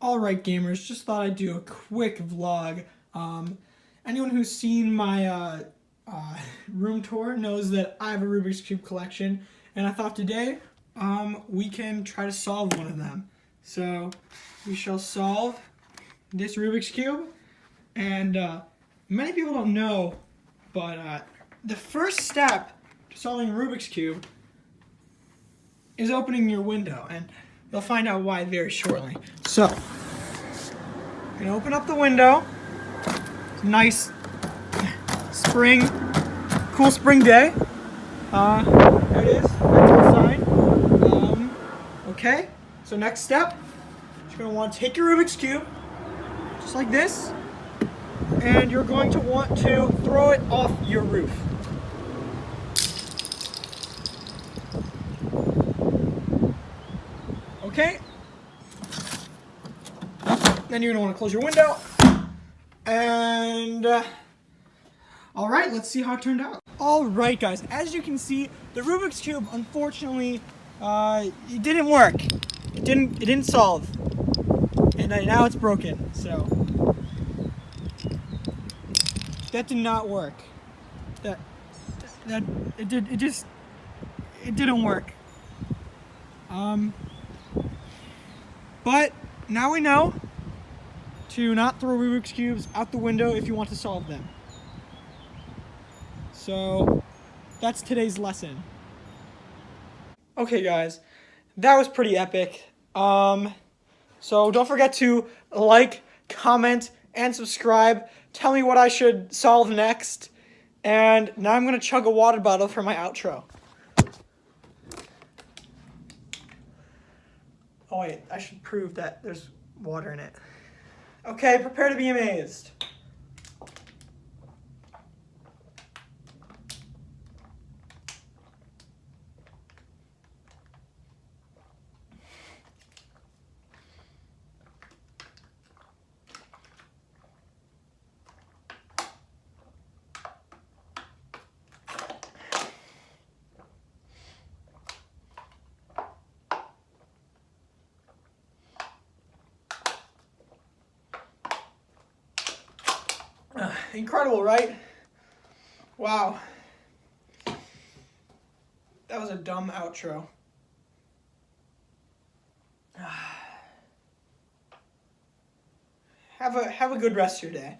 Alright gamers, just thought I'd do a quick vlog. Anyone who's seen my room tour knows that I have a Rubik's Cube collection, and I thought today we can try to solve one of them. So we shall solve this Rubik's Cube, and many people don't know, but the first step to solving Rubik's Cube is opening your window, and you'll find out why very shortly. So, I'm gonna open up the window. It's a nice spring, cool spring day. There it is. That's outside. Okay. So next step, you're gonna want to take your Rubik's Cube, just like this, and you're going to want to throw it off your roof. Okay. Then you're going to want to close your window. And, alright, let's see how it turned out. Alright guys, as you can see, the Rubik's Cube, unfortunately, it didn't work. It didn't solve. And now it's broken, so. That did not work. It didn't work. But now we know to not throw Rubik's Cubes out the window if you want to solve them. So that's today's lesson. Okay guys, that was pretty epic. So don't forget to like, comment, and subscribe. Tell me what I should solve next. And now I'm gonna chug a water bottle for my outro. Oh wait, I should prove that there's water in it. Okay, prepare to be amazed. Incredible, right? Wow. That was a dumb outro. Have a good rest of your day.